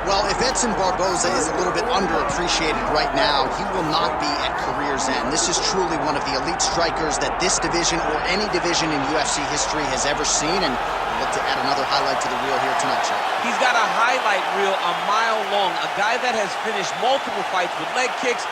Well, if Edson Barboza is a little bit underappreciated right now, he will not be at career's end. This is truly one of the elite strikers that this division or any division in UFC history has ever seen, and we'll look to add another highlight to the reel here tonight, Chuck. He's got a highlight reel a mile long, a guy that has finished multiple fights with leg kicks,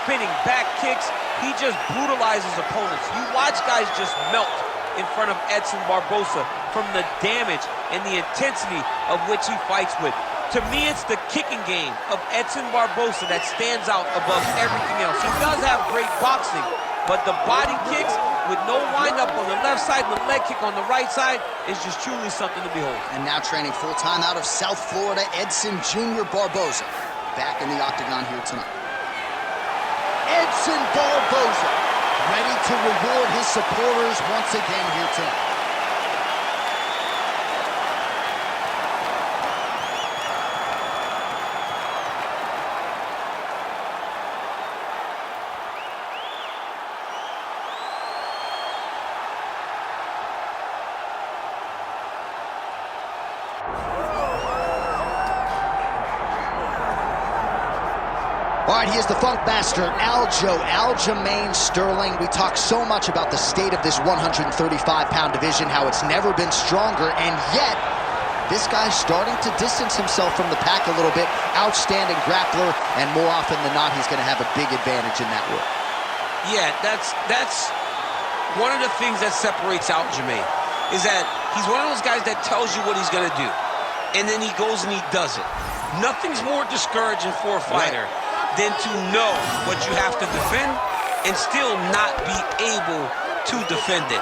spinning back kicks. He just brutalizes opponents. You watch guys just melt in front of Edson Barboza from the damage and the intensity of which he fights with. To me, it's the kicking game of Edson Barboza that stands out above everything else. He does have great boxing, but the body kicks with no wind-up on the left side and the leg kick on the right side is just truly something to behold. And now training full-time out of South Florida, Edson Jr. Barboza, back in the octagon here tonight. Edson Barboza, ready to reward his supporters once again here tonight. All right, he is the Funk Master, Aljamain Sterling. We talk so much about the state of this 135-pound division, how it's never been stronger, and yet this guy's starting to distance himself from the pack a little bit. Outstanding grappler, and more often than not, he's going to have a big advantage in that world. Yeah, that's one of the things that separates Aljamain, is that he's one of those guys that tells you what he's going to do, and then he goes and he does it. Nothing's more discouraging for a fighter than to know what you have to defend and still not be able to defend it.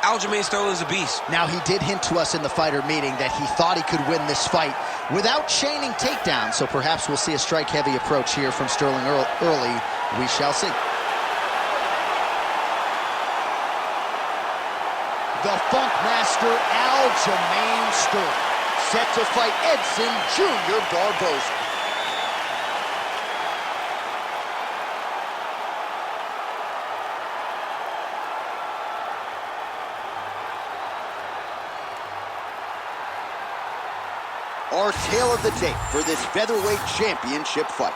Aljamain Sterling is a beast. Now, he did hint to us in the fighter meeting that he thought he could win this fight without chaining takedowns, so perhaps we'll see a strike-heavy approach here from Sterling early. We shall see. The Funk Master, Aljamain Sterling, set to fight Edson Jr. Barboza. Our tale of the tape for this featherweight championship fight.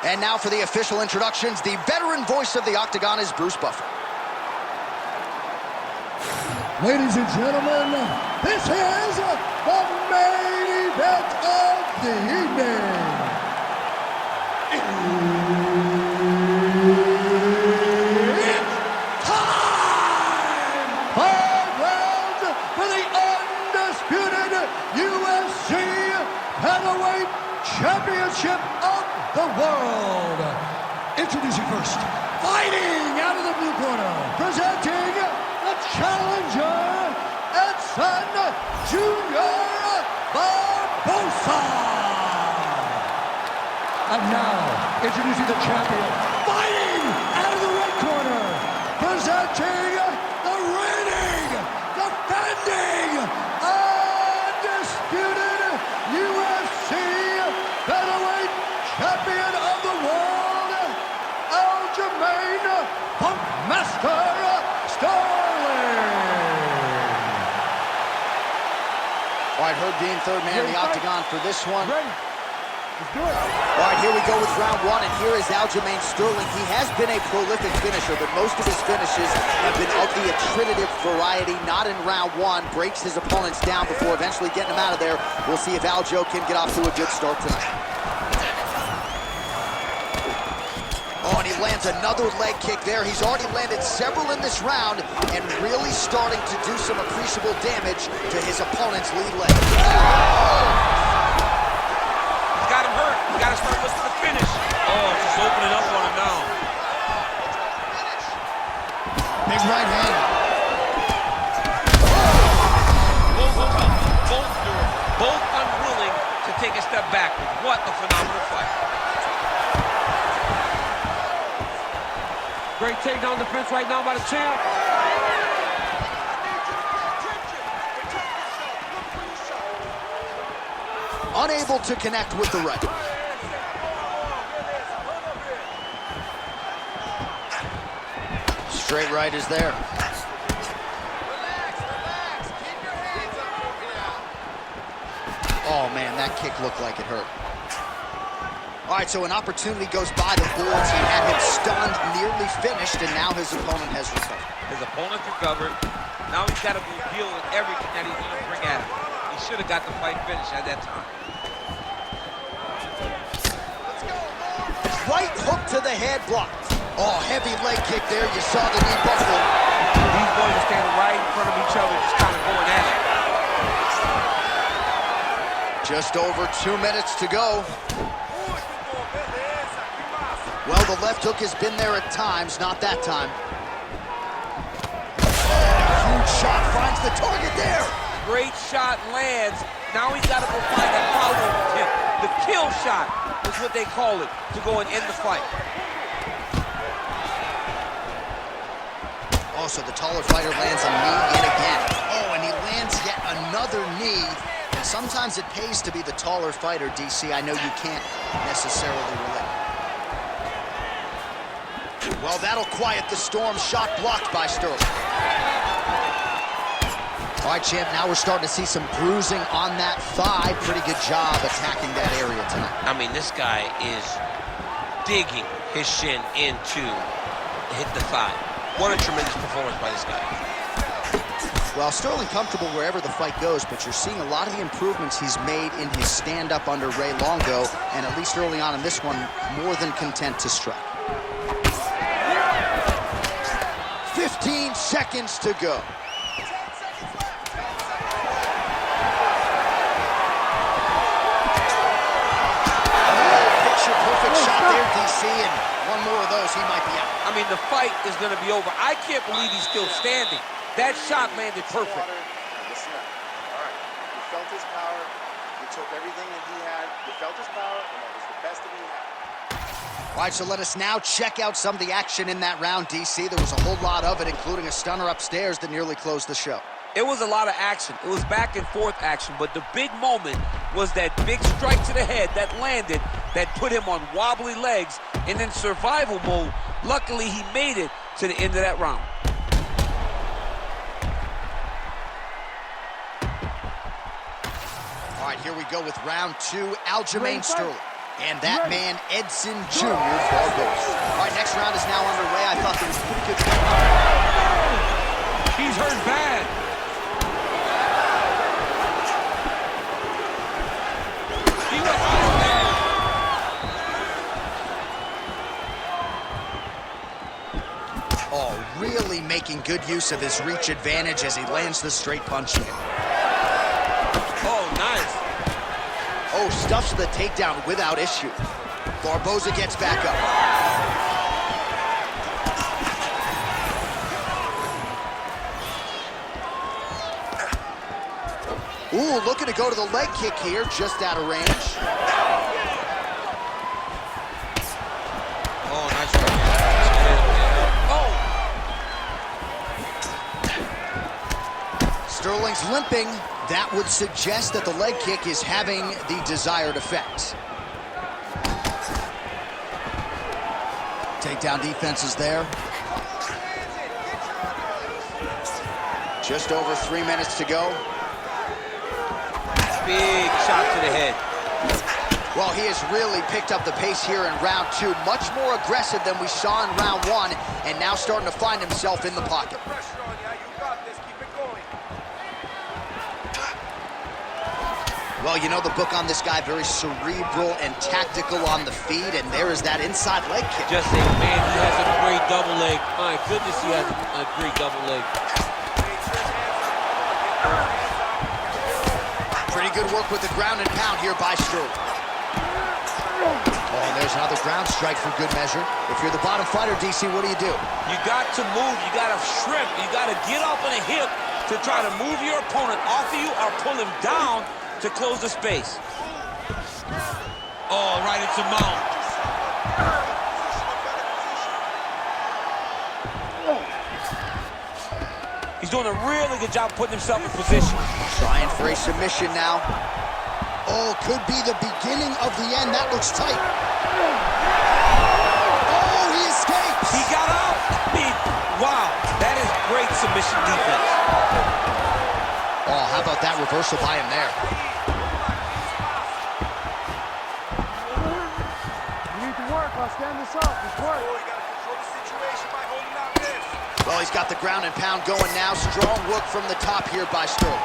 And now for the official introductions, the veteran voice of the octagon is Bruce Buffer. Ladies and gentlemen, this is the main event of the evening. It's time! 5 rounds for the undisputed UFC Heavyweight Championship of the world. Introducing first, fighting out of the blue corner, presenting the challenger, Edson Jr. Barboza. And now, introducing the champion, fighting out of the red corner, presenting the reigning, defending, undisputed UFC Featherweight Champion of the world, Aljamain Funk Master Sterling. All right, Herb Dean, third man in the octagon for this one. Ready? Let's do it. All right, here we go with round one, and here is Aljamain Sterling. He has been a prolific finisher, but most of his finishes have been of the attritive variety, not in round one. Breaks his opponents down before eventually getting them out of there. We'll see if Aljo can get off to a good start tonight. Oh, and he lands another leg kick there. He's already landed several in this round and really starting to do some appreciable damage to his opponent's lead leg. He's got him hurt. He's got to start looking for the finish. Oh, just opening up on him now. Big right hand. Both unwilling to take a step backward. What a phenomenal fight. Great takedown defense right now by the champ. Unable to connect with the right. Straight right is there. Oh, man, that kick looked like it hurt. All right, so an opportunity goes by the boards. He had him stunned, nearly finished, and now his opponent has recovered. His opponent recovered. Now he's got to go deal with everything that he's going to bring at him. He should have got the fight finished at that time. Right hook to the head blocked. Oh, heavy leg kick there. You saw the knee buckle. These boys are standing right in front of each other, just kind of going at it. Just over 2 minutes to go. Well, the left hook has been there at times, not that time. Oh, huge shot finds the target there. Great shot lands. Now he's got to go find that follow-up tip. The kill shot is what they call it, to go and end the fight. Oh, so the taller fighter lands a knee yet again. Oh, and he lands yet another knee. And sometimes it pays to be the taller fighter, DC. I know you can't necessarily relate. Well, that'll quiet the storm. Shot blocked by Sterling. All right, champ, now we're starting to see some bruising on that thigh. Pretty good job attacking that area tonight. I mean, this guy is digging his shin into hit the thigh. What a tremendous performance by this guy. Well, Sterling comfortable wherever the fight goes, but you're seeing a lot of the improvements he's made in his stand-up under Ray Longo, and at least early on in this one, more than content to strike. 15 seconds to go. Picture-perfect shot there, DC, and one more of those, he might be out. I mean, the fight is going to be over. I can't believe he's still standing. That shot landed perfect. Listen up. All right. You felt his power. You took everything that he had. You felt his power, and that was the best that he had. All right, so let us now check out some of the action in that round, DC. There was a whole lot of it, including a stunner upstairs that nearly closed the show. It was a lot of action. It was back and forth action, but the big moment was that big strike to the head that landed, that put him on wobbly legs, and in survival mode, luckily he made it to the end of that round. All right, here we go with round two, Aljamain Sterling. And that man, Edson Jr. Barbosa. All right, next round is now underway. I thought there was pretty good... He's hurt bad. He went out. Oh, really making good use of his reach advantage as he lands the straight punch in. Oh, nice. Oh, stuffs the takedown without issue. Barbosa gets back up. Ooh, looking to go to the leg kick here, just out of range. Oh, nice work. Oh! Sterling's limping. That would suggest that the leg kick is having the desired effect. Takedown defense is there. Just over 3 minutes to go. Big shot to the head. Well, he has really picked up the pace here in round two. Much more aggressive than we saw in round one, and now starting to find himself in the pocket. Well, you know the book on this guy, very cerebral and tactical on the feet, and there is that inside leg kick. Just say, man, he has a great double leg. My goodness, he has a great double leg. Pretty good work with the ground and pound here by Sterling. Oh, and there's another ground strike for good measure. If you're the bottom fighter, DC, what do you do? You got to move. You got to shrimp. You got to get off on a hip to try to move your opponent off of you or pull him down to close the space. Oh, right into mount. He's doing a really good job putting himself in position. Trying for a submission now. Oh, could be the beginning of the end. That looks tight. Oh, he escapes. He got out. Wow, that is great submission defense. Oh, how about that reversal by him there? stand this up. It's work. Oh, you gotta control the situation by holding out this. Well, he's got the ground and pound going now. Strong work from the top here by Sterling.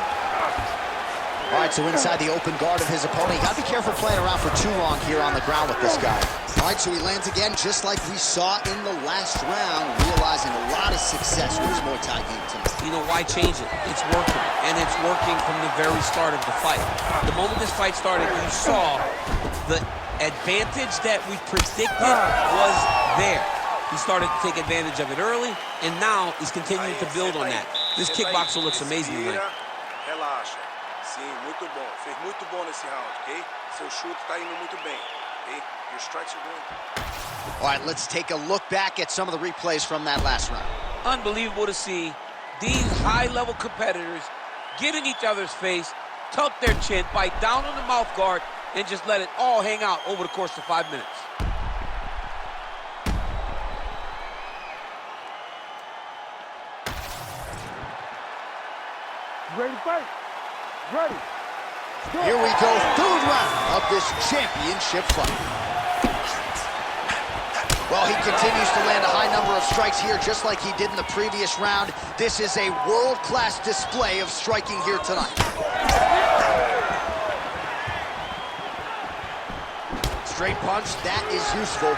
All right, so inside the open guard of his opponent. You gotta be careful playing around for too long here on the ground with this guy. All right, so he lands again, just like we saw in the last round, realizing a lot of success with his Muay Thai game tonight. You know, why change it? It's working, and it's working from the very start of the fight. The moment this fight started, you saw the advantage that we predicted was there. He started to take advantage of it early, and now he's continuing to build on that. This kickboxer looks amazing tonight. Relaxa. Sim, muito bom. Fez muito bom nesse round, okay? Seu chute tá indo muito bem, okay? Your strikes are going. All right, let's take a look back at some of the replays from that last round. Unbelievable to see these high-level competitors get in each other's face, tuck their chin, bite down on the mouth guard, and just let it all hang out over the course of 5 minutes. Ready to fight? Ready. Here we go, third round of this championship fight. Well, he continues to land a high number of strikes here, just like he did in the previous round. This is a world-class display of striking here tonight. Straight punch, that is useful.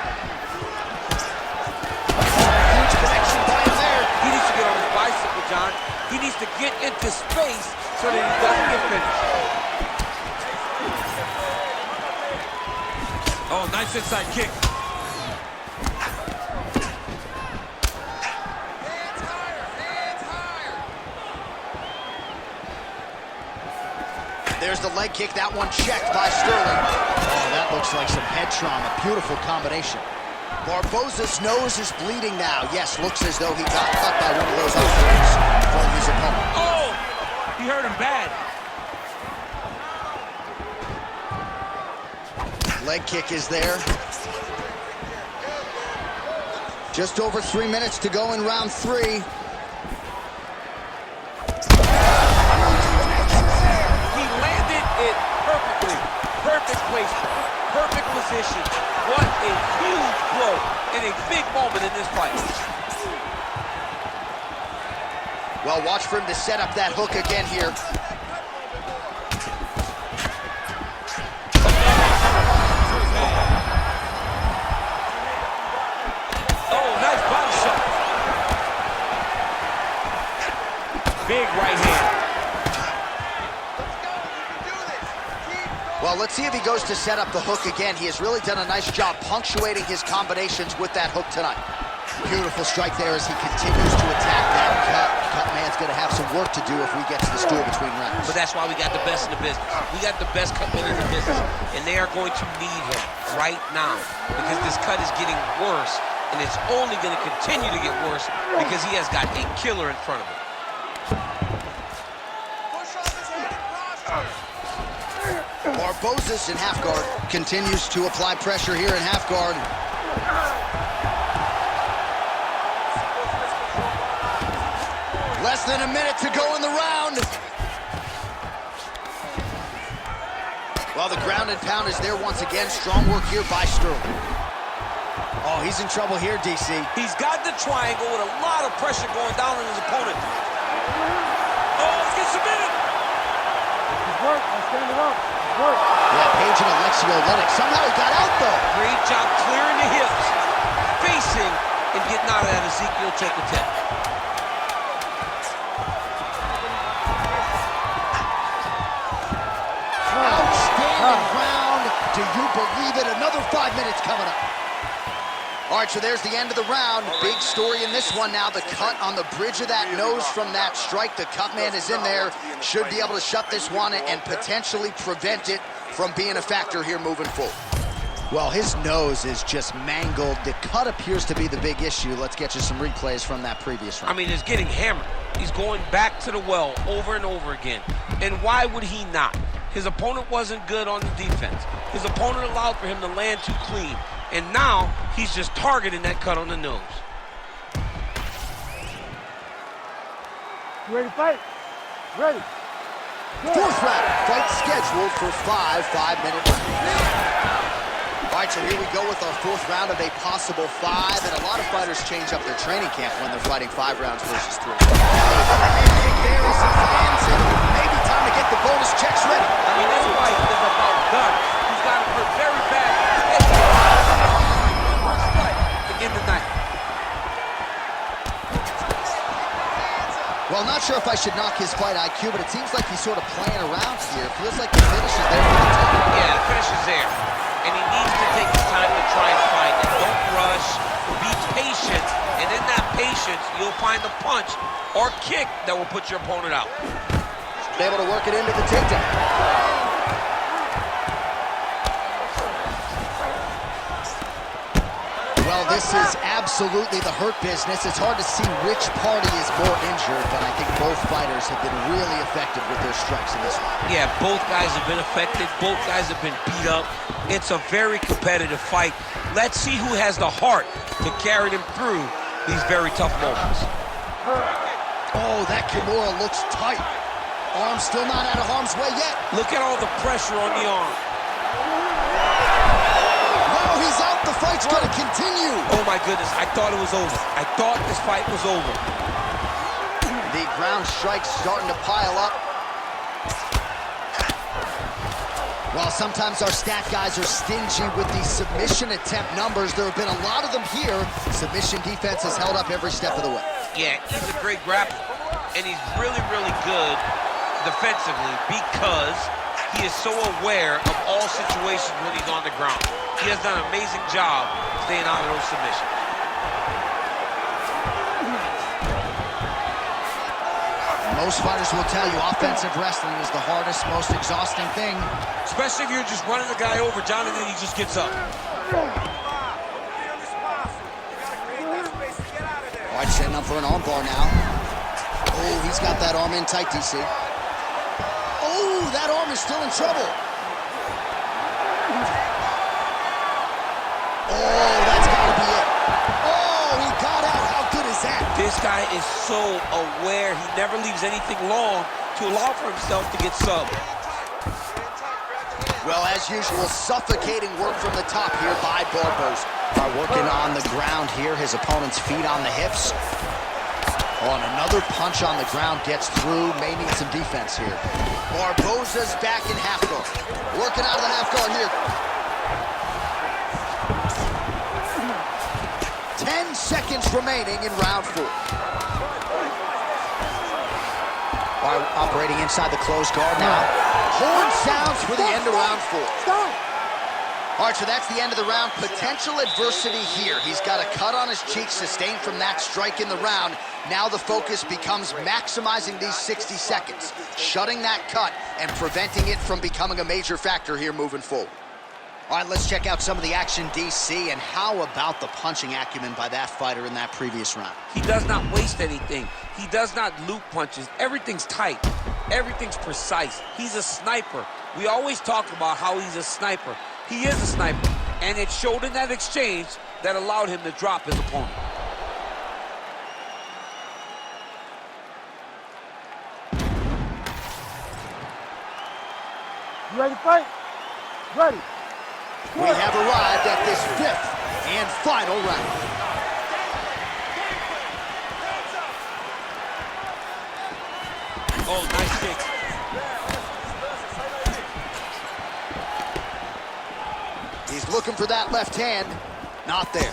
Huge connection by him there. He needs to get on his bicycle, John. He needs to get into space so that he doesn't get finished. Oh, nice inside kick. There's the leg kick, that one checked by Sterling. Oh, that looks like some head trauma. Beautiful combination. Barboza's nose is bleeding now. Yes, looks as though he got cut by one of those offenses from his opponent. Oh, he hurt him bad. Leg kick is there. Just over 3 minutes to go in round 3. He landed it perfectly. Perfect placement. Perfect position. What a huge blow and a big moment in this fight. Well, watch for him to set up that hook again here. Oh, nice body shot. Big right hand. Well, let's see if he goes to set up the hook again. He has really done a nice job punctuating his combinations with that hook tonight. Beautiful strike there as he continues to attack that cut. Cut man's going to have some work to do if we get to the stool between rounds. But that's why we got the best in the business. We got the best cut man in the business, and they are going to need him right now because this cut is getting worse, and it's only going to continue to get worse because he has got a killer in front of him. Barboza's in half guard. Continues to apply pressure here in half guard. Less than a minute to go in the round. Well, the ground and pound is there once again. Strong work here by Sterling. Oh, he's in trouble here, DC. He's got the triangle with a lot of pressure going down on his opponent. Oh, let's get submitted. It's work. I'll stand it up. It's work. Yeah, Page and Alexio Olenek. Somehow he got out, though. Great job clearing the hips, facing, and getting out of that Ezekiel choke attack. Outstanding round. Do you believe it? Another 5 minutes coming up. All right, so there's the end of the round. Big story in this one now. The cut on the bridge of that nose from that strike. The cut man is in there. Should be able to shut this one and potentially prevent it from being a factor here moving forward. Well, his nose is just mangled. The cut appears to be the big issue. Let's get you some replays from that previous round. I mean, he's getting hammered. He's going back to the well over and over again. And why would he not? His opponent wasn't good on the defense. His opponent allowed for him to land too clean. And now, he's just targeting that cut on the nose. You ready to fight? Ready. Go. Fourth round, fight scheduled for 5 5-minute rounds. All right, so here we go with our fourth round of a possible 5, and a lot of fighters change up their training camp when they're fighting 5 rounds versus 3. There as he lands it. Maybe time to get the bonus checks ready. I mean, this fight is about guns. He's got to hurt very bad. To end the night. Well, not sure if I should knock his fight IQ, but it seems like he's sort of playing around here. Feels like the finish is there for the taking. Yeah, the finish is there. And he needs to take his time to try and find it. Don't rush. Be patient. And in that patience, you'll find the punch or kick that will put your opponent out. Able to work it into the takedown. Well, this is absolutely the hurt business. It's hard to see which party is more injured, but I think both fighters have been really effective with their strikes in this one. Yeah, both guys have been affected. Both guys have been beat up. It's a very competitive fight. Let's see who has the heart to carry them through these very tough moments. Oh, that Kimura looks tight. Arm still not out of harm's way yet. Look at all the pressure on the arm. Oh, he's out. The fight's going to continue. Oh, my goodness. I thought it was over. I thought this fight was over. The ground strikes starting to pile up. While sometimes our stat guys are stingy with the submission attempt numbers, there have been a lot of them here. Submission defense has held up every step of the way. Yeah, he's a great grappler, and he's really, really good defensively because he is so aware of all situations when he's on the ground. He has done an amazing job staying out of those submissions. Most fighters will tell you offensive wrestling is the hardest, most exhausting thing. Especially if you're just running the guy over, John, and then he just gets up. All right, setting up for an armbar now. Oh, he's got that arm in tight, DC. Oh, that arm is still in trouble. Oh, that's got to be it. Oh, he got out. How good is that? This guy is so aware. He never leaves anything long to allow for himself to get subbed. Well, as usual, suffocating work from the top here by Barboza. Working on the ground here, his opponent's feet on the hips. Oh, and another punch on the ground gets through. May need some defense here. Barboza's back in half guard. Working out of the half guard here. 10 seconds remaining in round 4. All right, operating inside the closed guard now. Horn sounds for the end of round 4. All right, so that's the end of the round. Potential adversity here. He's got a cut on his cheek sustained from that strike in the round. Now the focus becomes maximizing these 60 seconds, shutting that cut and preventing it from becoming a major factor here moving forward. All right, let's check out some of the action, DC, and how about the punching acumen by that fighter in that previous round? He does not waste anything. He does not loop punches. Everything's tight. Everything's precise. He's a sniper. We always talk about how he's a sniper. He is a sniper, and it showed in that exchange that allowed him to drop his opponent. You ready to fight? Ready. We have arrived at this 5th and final round. Oh, nice kick. He's looking for that left hand. Not there.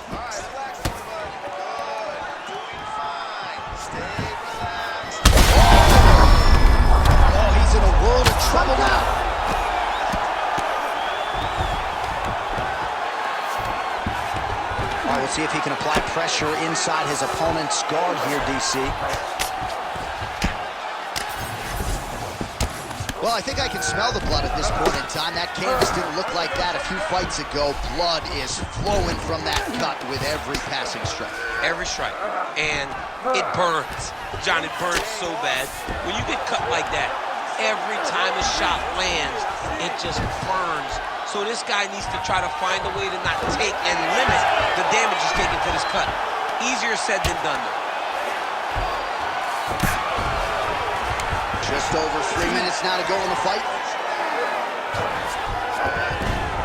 Oh, he's in a world of trouble now. All right, we'll see if he can apply pressure inside his opponent's guard here, DC. Well, I think I can smell the blood at this point in time. That canvas didn't look like that a few fights ago. Blood is flowing from that cut with every passing strike. Every strike. And it burns. John, it burns so bad. When you get cut like that, every time a shot lands, it just burns. So this guy needs to try to find a way to not take and limit the damage he's taking to this cut. Easier said than done, though. Just over 3 minutes now to go in the fight.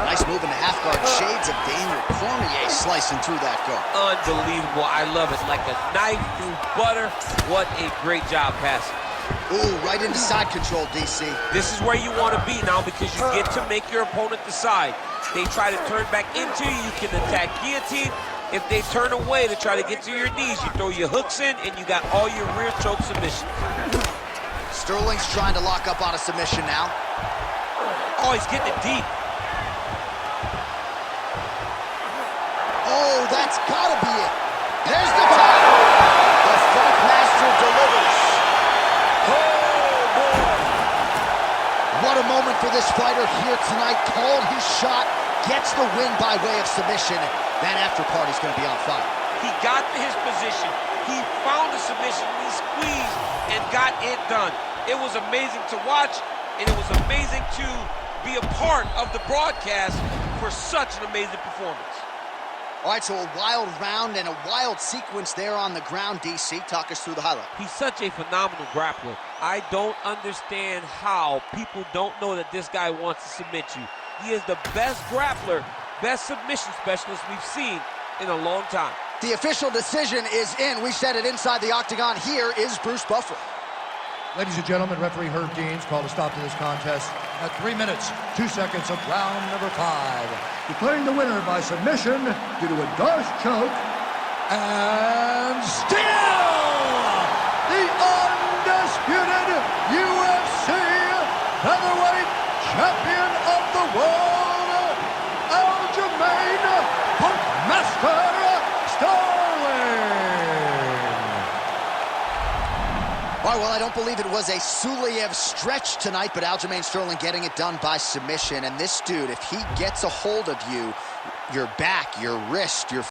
Nice move moving to half guard. Shades of Daniel Cormier slicing through that guard. Unbelievable. I love it. Like a knife through butter. What a great job passing. Ooh, right into side control, DC. This is where you want to be now because you get to make your opponent decide. They try to turn back into you, you can attack guillotine. If they turn away to try to get to your knees, you throw your hooks in and you got all your rear choke submissions. Sterling's trying to lock up on a submission now. Oh, he's getting it deep. Oh, that's gotta be it. There's the tap. The Funk Master delivers. Oh, boy. What a moment for this fighter here tonight. Called his shot, gets the win by way of submission. That after party's gonna be on fire. He got to his position. He found the submission, he squeezed and got it done. It was amazing to watch, and it was amazing to be a part of the broadcast for such an amazing performance. All right, so a wild round and a wild sequence there on the ground, DC. Talk us through the highlight. He's such a phenomenal grappler. I don't understand how people don't know that this guy wants to submit you. He is the best grappler, best submission specialist we've seen in a long time. The official decision is in. We said it inside the octagon. Here is Bruce Buffer. Ladies and gentlemen, referee Herb Deans called a stop to this contest at 3 minutes, 2 seconds of round number 5. Declaring the winner by submission due to a Darce choke, and still the undisputed UFC featherweight champion of the world, Aljamain Funk Master Sterling. All right, well, I don't believe it was a Suliev stretch tonight, but Aljamain Sterling getting it done by submission. And this dude, if he gets a hold of you, your back, your wrist, your